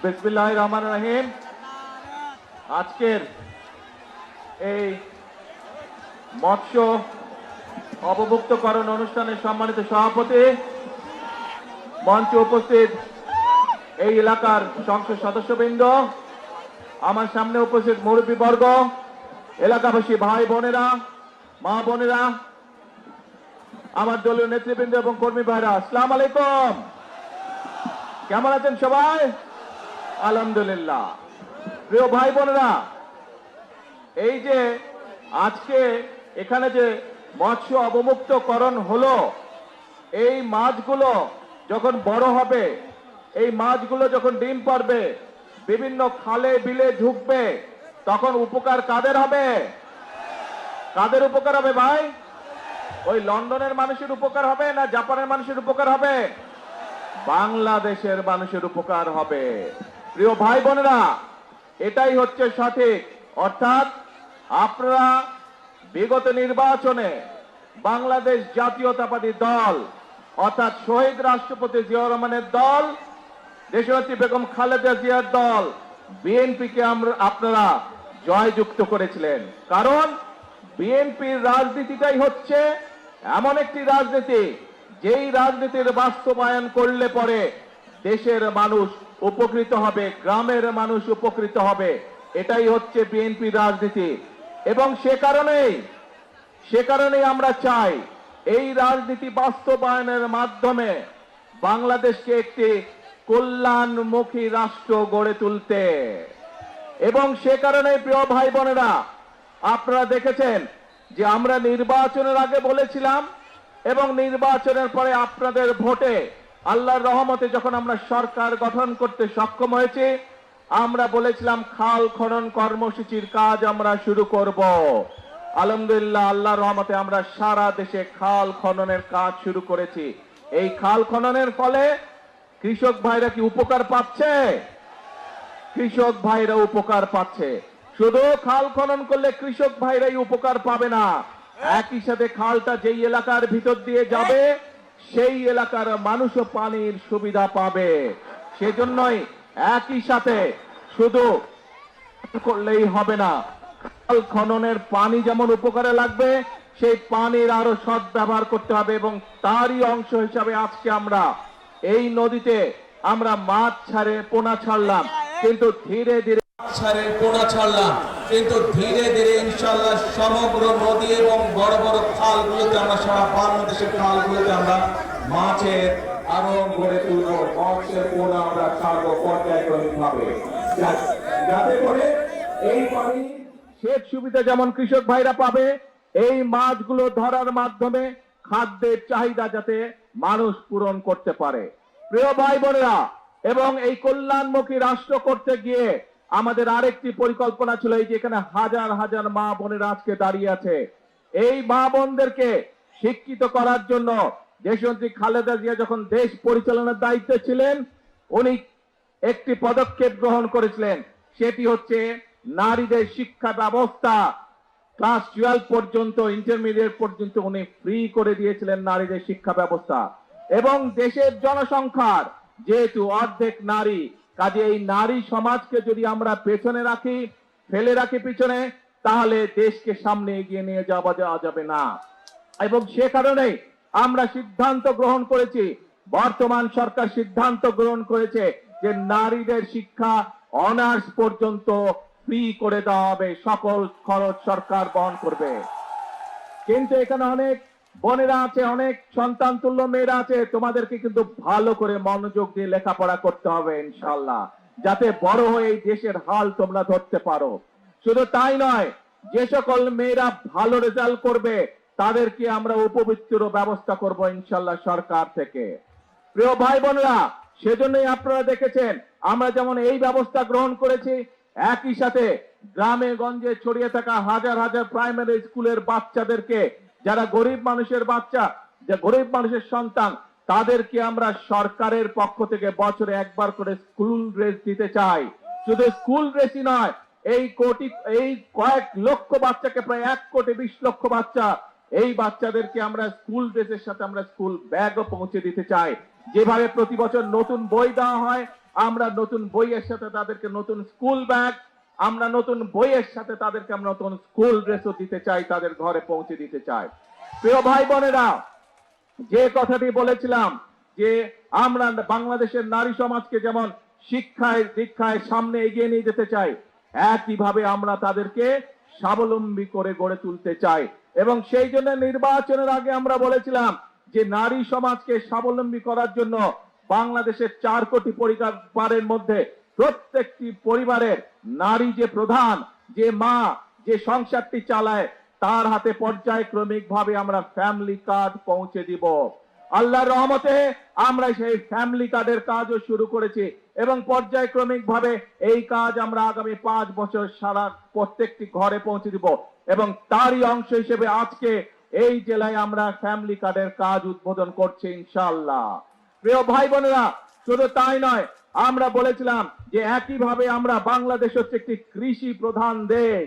বিসমিল্লাহির রহমানির রহিম। আজকের এই মৎস্য অবমুক্তকরণ অনুষ্ঠানের সম্মানিত সভাপতি, মঞ্চে উপস্থিত এই এলাকার সংসদ সদস্যবৃন্দ, আমার সামনে উপস্থিত মুরব্বীবর্গ, এলাকাবাসী ভাই বোনেরা, মা বোনেরা, আমার দলীয় নেতৃবৃন্দ এবং কর্মী ভাইরা, আসসালামু আলাইকুম। কেমন আছেন সবাই? আলহামদুলিল্লাহ। প্রিয় ভাই বোনেরা, এই যে আজকে এখানে যে মৎস্য অবমুক্তকরণ হলো, এই মাছগুলো যখন বড় হবে, এই মাছগুলো যখন ডিম পারবে, বিভিন্ন খালে বিলে ঢুকবে, তখন উপকার কাদের হবে? কাদের উপকার হবে ভাই? ওই লন্ডনের মানুষের উপকার হবে না জাপানের মানুষের উপকার হবে? বাংলাদেশের মানুষের উপকার হবে। প্রিয় ভাই বোনেরা, এটাই হচ্ছে সঠিক। অর্থাৎ আপনারা বিগত নির্বাচনে বাংলাদেশ জাতীয়তাবাদী দল অর্থাৎ শহীদ রাষ্ট্রপতি জিয়াউর রহমানের দল, দেশনেত্রী বেগম খালেদা জিয়ার দল বিএনপিকে আপনারা জয়যুক্ত করেছিলেন। কারণ বিএনপির রাজনীতিটাই হচ্ছে এমন একটি রাজনীতি, যেই রাজনীতির বাস্তবায়ন করলে পরে দেশের মানুষ উপকৃত হবে, গ্রামের মানুষ উপকৃত হবে। এটাই হচ্ছে বিএনপির রাজনীতি। এবং সে কারণেই আমরা চাই এই রাজনীতি বাস্তবায়নের মাধ্যমে বাংলাদেশকে একটি কল্যাণমুখী রাষ্ট্র গড়ে তুলতে। এবং সে কারণে প্রিয় ভাই বোনেরা, আপনারা দেখেছেন যে আমরা নির্বাচনের আগে বলেছিলাম এবং নির্বাচনের পরে আপনাদের ভোটে আল্লাহর রহমতে যখন আমরা সরকার গঠন করতে সক্ষম হয়েছি, আমরা বলেছিলাম খাল খনন কর্মসূচির কাজ আমরা শুরু করব। আলহামদুলিল্লাহ, আল্লাহর রহমতে আমরা সারা দেশে খাল খননের কাজ শুরু করেছি। এই খাল খননের ফলে কৃষক ভাইরা কি উপকার পাচ্ছে? কৃষক ভাইরা উপকার পাচ্ছে। শুধু খাল খনন করলে কৃষক ভাইরাই উপকার পাবে না, একই সাথে খালটা যেই এলাকার ভিতর দিয়ে যাবে সেই এলাকার মানুষও পানির সুবিধা পাবে। সেজন্যই একই সাথে শুধু করলেই হবে না, খাল খননের পানি যেমন উপকারে লাগবে, সেই পানির আরো সৎ ব্যবহার করতে হবে। এবং তারই অংশ হিসাবে আজকে আমরা এই নদীতে আমরা মাছ ছাড়ে পোনা ছাড়লাম, কিন্তু ধীরে ধীরে ইনশাআল্লাহ সমগ্র নদী এবং বড় বড় খালগুলোতে আমরা সারা বাংলাদেশের খালগুলোতে আমরা মাছের আরো গড়ে তুলব, মাছের পোনা আমরা ছাড়বো পর্যায়ক্রমিকভাবে, যাতে করে এই পানি সেচ সুবিধা যেমন কৃষক ভাইরা পাবে, এই মাছগুলো ধরার মাধ্যমে খাদ্যের চাহিদা যাতে মানুষ পূরণ করতে পারে। প্রিয় ভাই বোনেরা, এবং এই কল্যাণমুখী রাষ্ট্র করতে গিয়ে আমাদের আরেকটি পরিকল্পনা ছিল, এই যে এখানে হাজার হাজার মা বোনেরা আজকে দাঁড়িয়ে আছে, এই মা বোনদেরকে শিক্ষিত করার জন্য দেশনেত্রী খালেদা জিয়া যখন দেশ পরিচালনার দায়িত্বে ছিলেন, উনি একটি পদক্ষেপ গ্রহণ করেছিলেন। সেটি হচ্ছে নারীদের শিক্ষা ব্যবস্থা ক্লাস 12 পর্যন্ত, ইন্টারমিডিয়েট পর্যন্ত উনি ফ্রি করে দিয়েছিলেন নারীদের শিক্ষা ব্যবস্থা। এবং দেশের জনসংখ্যার যেহেতু অর্ধেক নারী, কাজে এই নারী সমাজকে যদি আমরা পেছনে রাখি, ফেলে রাখি পিছনে, তাহলে দেশকে সামনে এগিয়ে নিয়ে যাওয়া যাবে না। এবং সে কারণেই আমরা সিদ্ধান্ত গ্রহণ করেছি, বর্তমান সরকার সিদ্ধান্ত গ্রহণ করেছে যে নারীদের শিক্ষা অনার্স পর্যন্ত ফ্রি করে দেওয়া হবে, সকল খরচ সরকার বহন করবে। কিন্তু এখানে অনেক বোনেরা আছে, অনেক সন্তান তুল্য মেয়েরা আছে, তোমাদেরকে কিন্তু ভালো করে মনোযোগ দিয়ে লেখাপড়া করতে হবে ইনশাআল্লাহ, যাতে বড় হয়ে এই দেশের হাল তোমরা ধরতে পারো। শুধু তাই নয়, যে সকল মেয়েরা ভালো রেজাল্ট করবে তাদেরকে আমরা উপবৃত্তির ব্যবস্থা করব ইনশাআল্লাহ সরকার থেকে। প্রিয় ভাই বোনেরা, সেজন্যই আপনারা দেখেছেন আমরা যেমন এই ব্যবস্থা গ্রহণ করেছি, একই সাথে গ্রামে গঞ্জে ছড়িয়ে থাকা হাজার হাজার প্রাইমারি স্কুলের বাচ্চাদেরকে, যারা গরিব মানুষের বাচ্চা, যে গরিব মানুষের সন্তান, তাদেরকে আমরা সরকারের পক্ষ থেকে বছরে একবার করে স্কুল ড্রেস দিতে চাই। শুধু স্কুল ড্রেসই নয়, এই কয়েক লক্ষ বাচ্চাকে, প্রায় 1,20,00,000 বাচ্চা, এই বাচ্চাদেরকে আমরা স্কুল ড্রেসের সাথে আমরা স্কুল ব্যাগও পৌঁছে দিতে চাই। যেভাবে প্রতি বছর নতুন বই দেওয়া হয়, আমরা নতুন বইয়ের সাথে তাদেরকে নতুন স্কুল ব্যাগ, আমরা নতুন বইয়ের সাথে তাদেরকে আমরা নতুন স্কুল ড্রেসও দিতে চাই, তাদের ঘরে পৌঁছে দিতে চাই। প্রিয় ভাই বোনেরা, যে কথাটি বলেছিলাম যে আমরা বাংলাদেশের নারী সমাজকে যেমন শিক্ষায় দীক্ষায় সামনে এগিয়ে নিয়ে যেতে চাই, একইভাবে আমরা তাদেরকে স্বাবলম্বী করে গড়ে তুলতে চাই। এবং সেই জন্য নির্বাচনের আগে আমরা বলেছিলাম যে নারী সমাজকে স্বাবলম্বী করার জন্য বাংলাদেশের 4 কোটি পরিবারের মধ্যে প্রত্যেকটি পরিবারের নারী যে প্রধান, যে মা, যে সংসারটি চালায়, তার হাতে পর্যায়ক্রমিক ভাবে আমরা ফ্যামিলি কার্ড পৌঁছে দিব। আল্লাহর রহমতে আমরা সেই ফ্যামিলি কার্ডের কাজও শুরু করেছি এবং পর্যায়ক্রমিক ভাবে এই কাজ আমরা আগামী 5 বছর সারা প্রত্যেকটি ঘরে পৌঁছে দিব। এবং তারই অংশ হিসেবে আজকে এই জেলায় আমরা ফ্যামিলি কার্ডের কাজ উদ্বোধন করছি ইনশাআল্লাহ। প্রিয় ভাই বোনেরা, শুধু তাই নয়, আমরা বলেছিলাম যে একইভাবে আমরা বাংলাদেশ হচ্ছে একটি কৃষি প্রধান দেশ।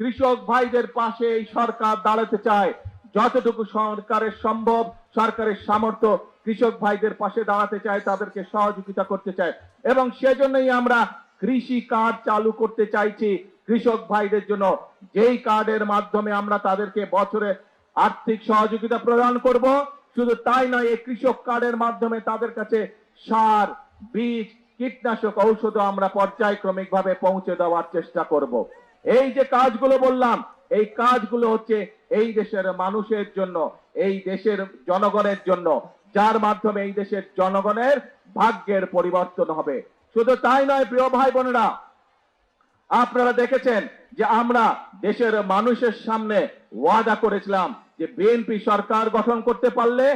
কৃষক ভাইদের পাশে এই সরকার দাঁড়াতে চায়। যতটুকু সরকারের সম্ভব, সরকারের সামর্থ্য কৃষক ভাইদের পাশে দাঁড়াতে চায়, তাদেরকে সহযোগিতা করতে চায়। এবং সেজন্যই আমরা কৃষি কার্ড চালু করতে চাইছি কৃষক ভাইদের জন্য, যেই কার্ডের মাধ্যমে আমরা তাদেরকে বছরে আর্থিক সহযোগিতা প্রদান করব। শুধু তাই নয়, এই কৃষক কার্ডের মাধ্যমে তাদের কাছে সার, বীজ, কীটনাশক, ঔষধ আমরা পর্যায়ক্রমিক ভাবে পৌঁছে দেওয়ার চেষ্টা করব। এই যে কাজগুলো বললাম, এই কাজগুলো হচ্ছে এই দেশের মানুষের জন্য, এই দেশের জনগণের জন্য, যার মাধ্যমে এই দেশের জনগণের ভাগ্যের পরিবর্তন হবে। শুধু তাই নয় প্রিয় ভাই বোনেরা, আপনারা দেখেছেন যে আমরা দেশের মানুষের সামনে ওয়াদা করেছিলাম যে বিএনপি সরকার গঠন করতে পারলে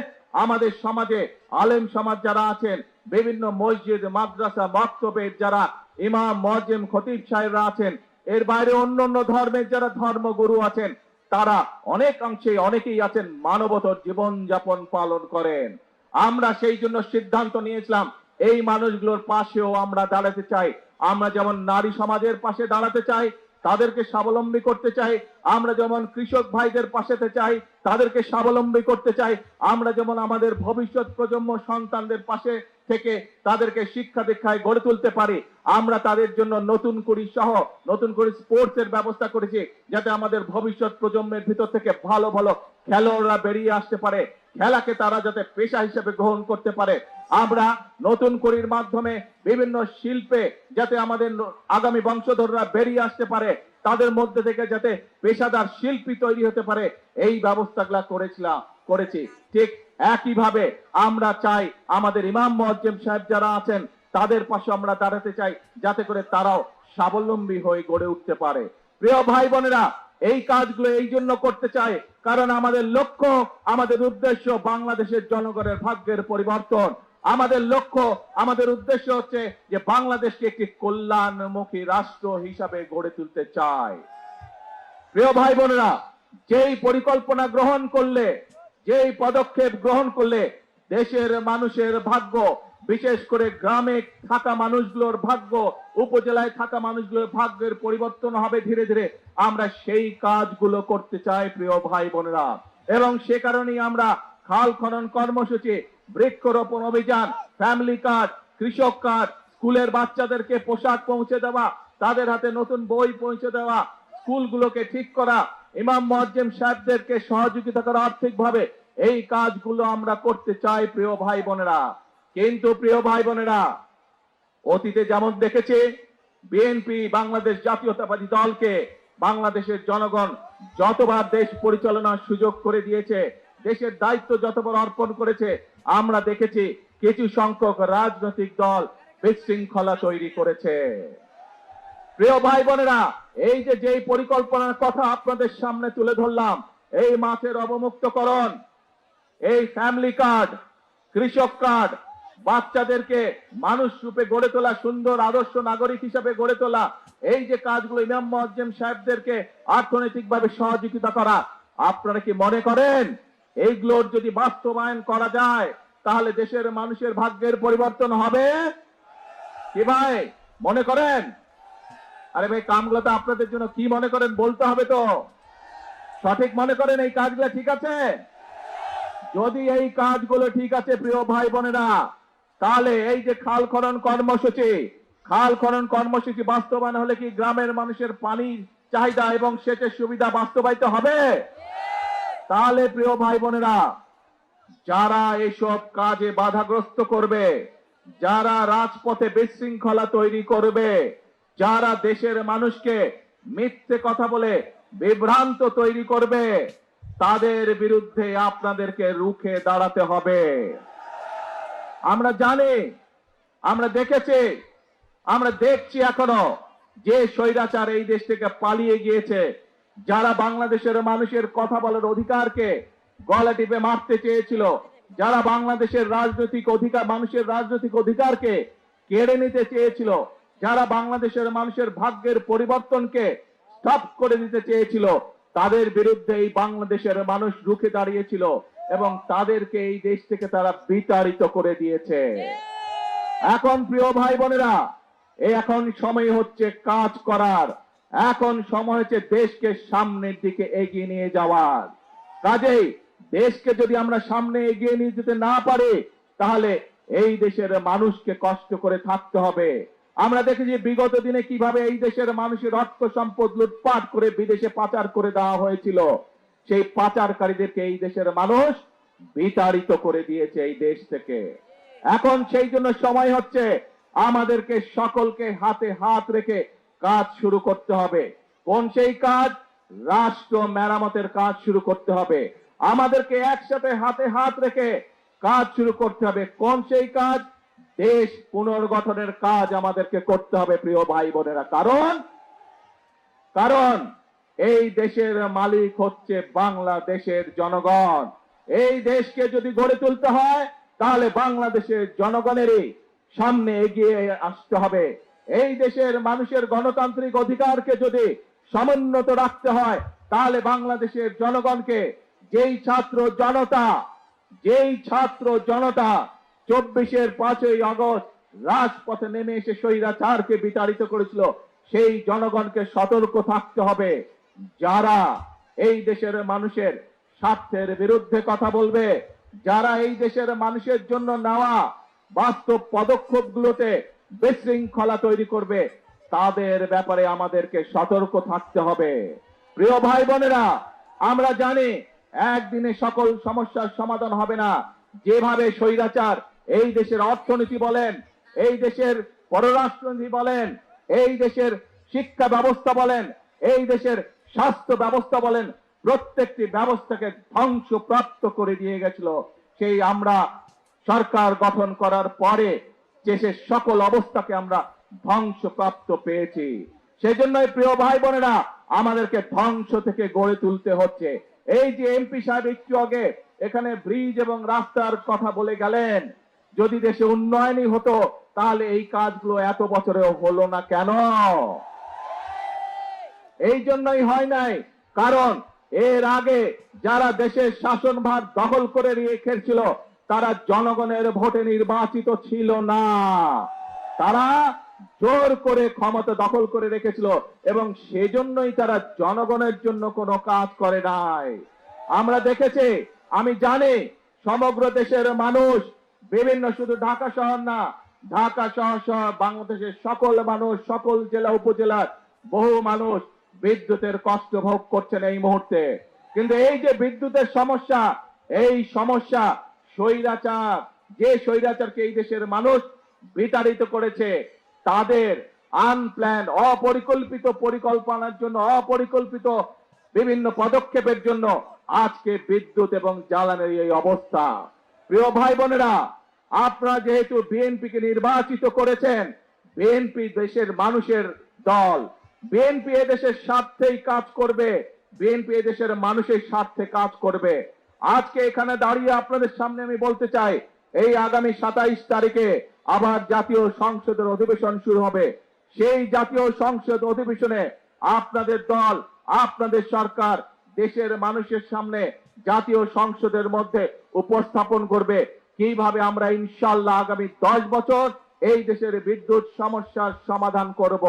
আমাদের সমাজে আলেম সমাজ যারা আছেন, বিভিন্ন মসজিদ, মাদ্রাসা, মক্তবের যারা ইমাম, মুয়াজ্জিম, খতিব সাহেবরা আছেন, এর বাইরে অন্যান্য ধর্মের যারা ধর্মগুরু আছেন, তারা অনেক অংশে অনেকেই আছেন মানবতর জীবন যাপন পালন করেন। আমরা সেই জন্য সিদ্ধান্ত নিয়েছিলাম এই মানুষগুলোর পাশেও আমরা দাঁড়াতে চাই। আমরা যেমন নারী সমাজের পাশে দাঁড়াতে চাই, তাদেরকে স্বাবলম্বী করতে চাই। আমরা যেমন কৃষক ভাইদের পাশে চাই, তাদেরকে স্বাবলম্বী করতে চাই। আমরা যেমন আমাদের ভবিষ্যৎ প্রজন্ম সন্তানদের পাশে থেকে তাদেরকে শিক্ষা দীক্ষায় গড়ে তুলতে পারি, আমরা তাদের জন্য নতুন করে স্পোর্টসের ব্যবস্থা করেছি, যাতে আমাদের ভবিষ্যৎ প্রজন্মের ভিতর থেকে ভালো ভালো খেলোয়াড়রা বেরিয়ে আসতে পারে, খেলাকে তারা যাতে পেশা হিসেবে গ্রহণ করতে পারে। আমরা নতুন করির মাধ্যমে বিভিন্ন শিল্পে যাতে আমাদের আগামী বংশধররা বেরিয়ে আসতে পারে, তাদের মধ্যে থেকে যাতে পেশাদার শিল্পী তৈরি হতে পারে, এই ব্যবস্থাগুলো করেছি। ঠিক একইভাবে আমরা চাই আমাদের ইমাম, মুয়াজ্জিম সাহেব যারা আছেন, তাদের পাশে আমরা দাঁড়াতে চাই, যাতে করে তারাও স্বাবলম্বী হয়ে গড়ে উঠতে পারে। প্রিয় ভাই বোনেরা, এই কাজগুলো এই জন্য করতে চাই কারণ আমাদের লক্ষ্য, আমাদের উদ্দেশ্য বাংলাদেশের জনগণের ভাগ্যের পরিবর্তন। আমাদের লক্ষ্য, আমাদের উদ্দেশ্য হচ্ছে যে বাংলাদেশকে একটি কল্যাণমুখী রাষ্ট্র হিসাবে গড়ে তুলতে চাই। প্রিয় ভাই বোনেরা, যেই পরিকল্পনা গ্রহণ করলে, যেই পদক্ষেপ গ্রহণ করলে দেশের মানুষের ভাগ্য, বিশেষ করে গ্রামে থাকা মানুষগুলোর ভাগ্য, উপজেলায় থাকা মানুষগুলোর ভাগ্যের পরিবর্তন হবে ধীরে ধীরে, আমরা সেই কাজগুলো করতে চাই প্রিয় ভাই বোনেরা। এবং সে কারণেই আমরা খাল খনন কর্মসূচি, বৃক্ষরোপণ অভিযান, ফ্যামিলি কার্ড, কৃষক কার্ড, স্কুলের বাচ্চাদেরকে পোশাক পৌঁছে দেওয়া, তাদের হাতে নতুন বই পৌঁছে দেওয়া, স্কুলগুলোকে ঠিক করা, ইমাম, মুয়াজ্জিম সাহেবদেরকে সহযোগিতা করা আর্থিকভাবে, এই কাজগুলো আমরা করতে চাই প্রিয় ভাই বোনেরা। কিন্তু প্রিয় ভাই বোনেরা, অতীতে যেমন দেখেছে বিএনপি বাংলাদেশ জাতীয়তাবাদী দলকে বাংলাদেশের জনগণ যতবার দেশ পরিচালনার সুযোগ করে দিয়েছে, দেশের দায়িত্ব যতবার অর্পণ করেছে, আমরা দেখেছি কিছু সংখ্যক রাজনৈতিক দল বিশৃঙ্খলা তৈরি করেছে। প্রিয় ভাই বোনেরা, এই যেই পরিকল্পনার কথা আপনাদের সামনে তুলে ধরলাম, এই মাছের অবমুক্তকরণ, এই ফ্যামিলি কার্ড, কৃষক কার্ড, বাচ্চাদেরকে মানুষ রূপে গড়ে তোলা, সুন্দর আদর্শ নাগরিক হিসেবে গড়ে তোলা, এই যে কাজগুলো, ইমাম, মুয়াজ্জিম সাহেবদেরকে অর্থনৈতিকভাবে সহযোগিতা করা, আপনারা কি মনে করেন এইগুলোর যদি বাস্তবায়ন করা যায় তাহলে দেশের মানুষের ভাগ্যের পরিবর্তন হবে? কি ভাই মনে করেন? আরে ভাই, কামগুলো তো আপনাদের জন্য কি মনে করেন বলতে হবে তো। সঠিক মনে করেন এই কাজগুলো ঠিক আছে? যদি এই কাজগুলো ঠিক আছে প্রিয় ভাই বোনেরা, তাহলে এই যে খাল খনন কর্মসূচি বাস্তবায়ন হলে কি গ্রামের মানুষের পানির চাহিদা এবং সেচের সুবিধা বাস্তবায়িত হবে? তাহলে প্রিয় ভাই বোনেরা, যারা এসব কাজে বাধাগ্রস্ত করবে, যারা রাজপথে বিশৃঙ্খলা তৈরি করবে, যারা দেশের মানুষকে মিথ্যে কথা বলে বিভ্রান্ত তৈরি করবে, তাদের বিরুদ্ধে আপনাদেরকে রুখে দাঁড়াতে হবে। আমরা জানি, আমরা দেখেছি, আমরা দেখছি এখনো যে স্বৈরাচার এই দেশ থেকে পালিয়ে গিয়েছে, যারা বাংলাদেশের মানুষের কথা বলার অধিকারকে গলা টিপে মারতে চেয়েছিল, যারা বাংলাদেশের মানুষের রাজনৈতিক অধিকারকে কেড়ে নিতে চেয়েছিল, যারা বাংলাদেশের মানুষের ভাগ্যের পরিবর্তনকে স্টপ করে দিতে চেয়েছিল, তাদের বিরুদ্ধে এই বাংলাদেশের মানুষ রুখে দাঁড়িয়েছিল এবং তাদেরকে এই দেশ থেকে তারা বিতাড়িত করে দিয়েছে। এখন প্রিয় ভাই বোনেরা, এখন সময় হচ্ছে কাজ করার, এখন সময় হচ্ছে দেশকে সামনের দিকে এগিয়ে নিয়ে যাওয়ার। কাজেই দেশকে যদি আমরা সামনে এগিয়ে নিয়ে যেতে না পারি, তাহলে এই দেশের মানুষকে কষ্ট করে থাকতে হবে। আমরা দেখেছি বিগত দিনে কিভাবে এই দেশের মানুষের অর্থ সম্পদ লুটপাট করে বিদেশে পাচার করে দেওয়া হয়েছিল। সেই পাচারকারীদেরকে এই দেশের মানুষ বিতাড়িত করে দিয়েছে এই দেশ থেকে। এখন সেই জন্য সময় হচ্ছে আমাদেরকে সকলকে হাতে হাত রেখে কাজ শুরু করতে হবে। কোন সেই কাজ? রাষ্ট্র মেরামতের কাজ শুরু করতে হবে। আমাদেরকে একসাথে হাতে হাত রেখে কাজ শুরু করতে হবে। কোন সেই কাজ? দেশ পুনর্গঠনের কাজ আমাদেরকে করতে হবে প্রিয় ভাই বোনেরা। কারণ এই দেশের মালিক হচ্ছে বাংলাদেশের জনগণ। এই দেশকে যদি গড়ে তুলতে হয়, তাহলে বাংলাদেশের জনগণেরই সামনে এগিয়ে আসতে হবে। এই দেশের মানুষের গণতান্ত্রিক অধিকারকে যদি সমুন্নত রাখতে হয়, তাহলে বাংলাদেশের জনগণকে যেই ছাত্র জনতা 24-এর 5ই আগস্ট রাজপথে নেমে এসে স্বৈরাচারকে বিতাড়িত করেছিল, সেই জনগণকে সতর্ক থাকতে হবে। যারা এই দেশের মানুষের স্বার্থের বিরুদ্ধে কথা বলবে, যারা এই দেশের মানুষের জন্য নেওয়া বাস্তব পদক্ষেপগুলোতে বিশৃঙ্খলা তৈরি করবে, তাদের ব্যাপারে আমাদেরকে সতর্ক থাকতে হবে। প্রিয় ভাই বোনেরা, আমরা জানি একদিনে সকল সমস্যার সমাধান হবে না। যেভাবে স্বৈরাচার এই দেশের অর্থনীতি বলেন, এই দেশের পররাষ্ট্রনীতি বলেন, এই দেশের শিক্ষা ব্যবস্থা বলেন, এই দেশের স্বাস্থ্য ব্যবস্থা বলেন, প্রত্যেকটি ব্যবস্থাকে ধ্বংসপ্রাপ্ত করে দিয়ে গেছিল। সেই আমরা সরকার গঠন করার পরে দেশের সকল অবস্থাকে আমরা ধ্বংসপ্রাপ্ত পেয়েছি। সেজন্যই প্রিয় ভাই বোনেরা, আমাদেরকে ধ্বংস থেকে গড়ে তুলতে হচ্ছে। এই যে এমপি সাহেব একটু আগে এখানে ব্রিজ এবং রাস্তার কথা বলে গেলেন, যদি দেশে উন্নয়নই হতো, তাহলে এই কাজগুলো এত বছরেও হলো না কেন? এই জন্যই হয় নাই, কারণ এর আগে যারা দেশের শাসনভার দখল করে রেখেছিল, তারা জনগণের ভোটে নির্বাচিত ছিল না। তারা জোর করে ক্ষমতা দখল করে রেখেছিল এবং সেজন্যই তারা জনগণের জন্য কোনো কাজ করে নাই। আমরা দেখেছি, আমি জানি সমগ্র দেশের মানুষ, বিভিন্ন শুধু ঢাকা শহর না, ঢাকা শহর সহ বাংলাদেশের সকল মানুষ, সকল জেলা উপজেলার বহু মানুষ বিদ্যুতের কষ্ট ভোগ করছেন এই মুহূর্তে। কিন্তু এই যে বিদ্যুতের সমস্যা, এই সমস্যা যে স্বৈরাচারকে এই দেশের মানুষ বিতাড়িত করেছে, তাদের আনপ্ল্যান অপরিকল্পিত পরিকল্পনার জন্য, অপরিকল্পিত বিভিন্ন পদক্ষেপের জন্য আজকে বিদ্যুৎ এবং জ্বালানির এই অবস্থা। প্রিয় ভাই বোনেরা, আপনারা যেহেতু বিএনপিকে নির্বাচিত করেছেন, বিএনপি দেশের মানুষের দল, বিএনপি এদেশের স্বার্থেই কাজ করবে, বিএনপি এদেশের মানুষের স্বার্থে কাজ করবে। আজকে এখানে দাঁড়িয়ে আপনাদের সামনে আমি বলতে চাই, এই আগামী 27 তারিখে আবার জাতীয় সংসদের অধিবেশন শুরু হবে। সেই জাতীয় সংসদ অধিবেশনে আপনাদের দল, আপনাদের সরকার দেশের মানুষের সামনে জাতীয় সংসদের মধ্যে উপস্থাপন করবে কিভাবে আমরা ইনশাআল্লাহ আগামী 10 বছর এই দেশের বিদ্যুৎ সমস্যার সমাধান করব।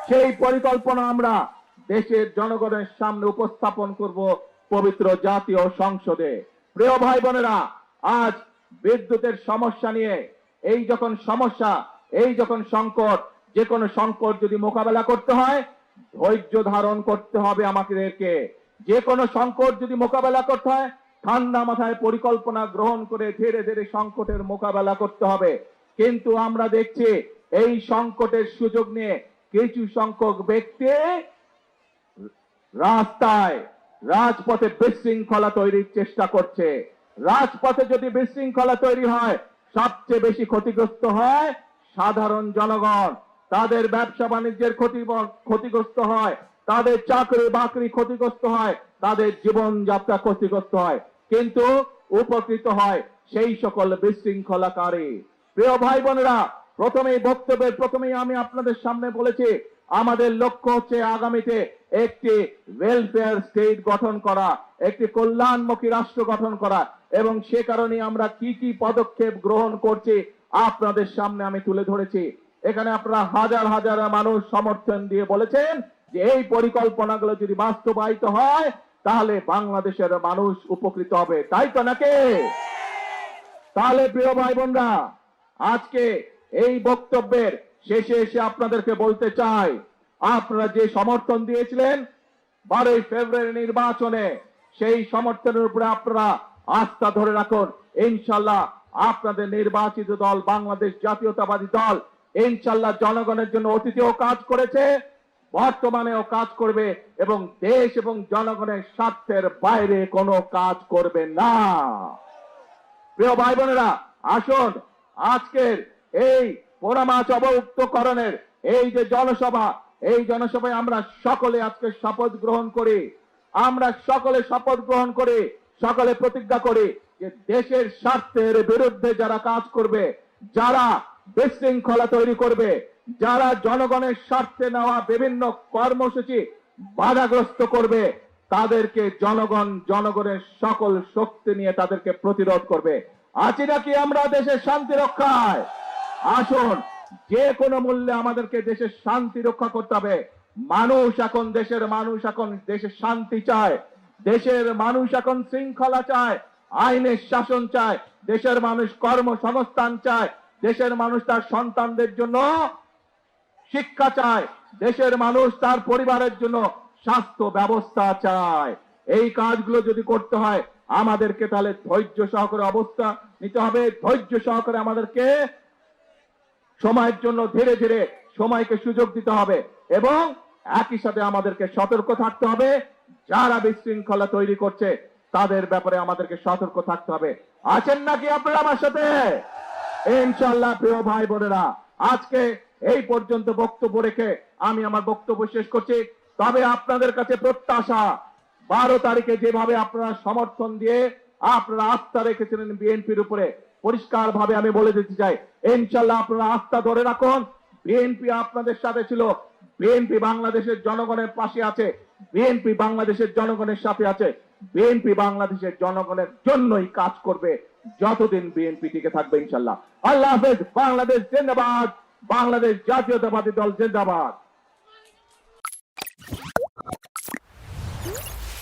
সেই পরিকল্পনা আমরা দেশের জনগণের সামনে উপস্থাপন করব পবিত্র জাতীয় সংসদে। প্রিয় ভাই বোনেরা, আজ বিদ্যুতের সমস্যা নিয়ে, এই যখন সমস্যা, এই যখন সংকট, যে কোনো সংকট যদি মোকাবেলা করতে হয়, ধৈর্য ধারণ করতে হবে আমাদেরকে। যে কোনো সংকট যদি মোকাবেলা করতে হয়, ঠান্ডা মাথায় পরিকল্পনা গ্রহণ করে ধীরে ধীরে সংকটের মোকাবেলা করতে হবে। কিন্তু আমরা দেখছি এই সংকটের সুযোগ নিয়ে কিছু সংখ্যক ব্যক্তি রাস্তায়, রাজপথে বিশৃঙ্খলা তৈরির চেষ্টা করছে। রাজপথে যদি বিশৃঙ্খলা তৈরি হয়, সবচেয়ে বেশি ক্ষতিগ্রস্ত হয় সাধারণ জনগণ। তাদের ব্যবসা বাণিজ্যের ক্ষতিগ্রস্ত হয়, তাদের চাকরি বাকরি ক্ষতিগ্রস্ত হয়, তাদের জীবনযাত্রা ক্ষতিগ্রস্ত হয়, কিন্তু উপকৃত হয় সেই সকল বিশৃঙ্খলাকারী। প্রিয় ভাই বোনেরা, প্রথমেই আমি আপনাদের সামনে বলেছি, আমাদের লক্ষ্য হচ্ছে আগামীতে একটি ওয়েলফেয়ার স্টেট গঠন করা, একটি কল্যাণমুখী রাষ্ট্র গঠন করা, এবং সে কারণে আমরা কি কি পদক্ষেপ গ্রহণ করছি আপনাদের সামনে আমি তুলে ধরেছি। এখানে আপনারা হাজার হাজার মানুষ সমর্থন দিয়ে বলেছেন যে এই পরিকল্পনাগুলো যদি বাস্তবায়িত হয় তাহলে বাংলাদেশের মানুষ উপকৃত হবে, তাই তো নাকি? তাহলে প্রিয় ভাই বোনরা, আজকে এই বক্তব্যের শেষে এসে আপনাদেরকে বলতে চাই, আপনারা যে সমর্থন দিয়েছিলেন 12 ফেব্রুয়ারি নির্বাচনে, সেই সমর্থনের উপরে আপনারা আস্থা ধরে রাখুন। ইনশাল্লাহ আপনাদের নির্বাচিত দল বাংলাদেশ জাতীয়তাবাদী দল ইনশাল্লাহ জনগণের জন্য অতীতেও কাজ করেছে, বর্তমানেও কাজ করবে, এবং দেশ এবং জনগণের স্বার্থের বাইরে কোনো কাজ করবে না। প্রিয় ভাই বোনেরা, আসুন আজকের এই পোড়ামাছ অবমুক্তকরণের এই যে জনসভা, এই জনসভায় আমরা সকলে আজকে শপথ গ্রহণ করি। আমরা সকলে শপথ গ্রহণ করি, সকলে প্রতিজ্ঞা করি যে দেশের স্বার্থের বিরুদ্ধে যারা কাজ করবে, যারা বিশৃঙ্খলা তৈরি করবে, যারা জনগণের স্বার্থে নেওয়া বিভিন্ন কর্মসূচি বাধাগ্রস্ত করবে, তাদেরকে জনগণের সকল শক্তি নিয়ে তাদেরকে প্রতিরোধ করবে। আছি নাকি আমরা দেশের শান্তি রক্ষায়? আসুন, যে কোনো মূল্যে আমাদেরকে দেশের শান্তি রক্ষা করতে হবে। দেশের মানুষ এখন দেশের শান্তি চায়, দেশের মানুষ এখন শৃঙ্খলা চায়, আইনের শাসন চায়, দেশের মানুষ কর্মসংস্থান চায়, দেশের মানুষ তার সন্তানদের জন্য শিক্ষা চায়, দেশের মানুষ তার পরিবারের জন্য স্বাস্থ্য ব্যবস্থা চায়। এই কাজগুলো যদি করতে হয় আমাদেরকে তাহলে ধৈর্য সহকারে অবস্থা নিতে হবে, ধৈর্য সহকারে আমাদেরকে সময়ের জন্য ধীরে ধীরে সময়কে সুযোগ দিতে হবে, এবং একই সাথে আমাদেরকে সতর্ক থাকতে হবে। যারা বিশৃঙ্খলা তৈরি করছে তাদের ব্যাপারে আমাদেরকে সতর্ক থাকতে হবে। আছেন নাকি আপনারা আমার সাথে? ইনশাআল্লাহ প্রিয় ভাই বোনেরা, আজকে এই পর্যন্ত বক্তব্য রেখে আমি আমার বক্তব্য শেষ করছি। তবে আপনাদের কাছে প্রত্যাশা, 12 তারিখে যেভাবে আপনারা সমর্থন দিয়ে আপনারা আস্থা রেখেছিলেন বিএনপির উপরে, পরিষ্কার ভাবে আমি বলে দিতে চাই, ইনশাআল্লাহ আপনারা আস্থা ধরে রাখুন। বিএনপি আপনাদের সাথে ছিল, বিএনপি বাংলাদেশের জনগণের পাশে আছে, বিএনপি বাংলাদেশের জনগণের সাথে আছে, বিএনপি বাংলাদেশের জনগণের জন্যই কাজ করবে যতদিন বিএনপি টিকে থাকবে ইনশাআল্লাহ। আল্লাহ হাফেজ। বাংলাদেশ জিন্দাবাদ, বাংলাদেশ জাতীয়তাবাদী দল জিন্দাবাদ।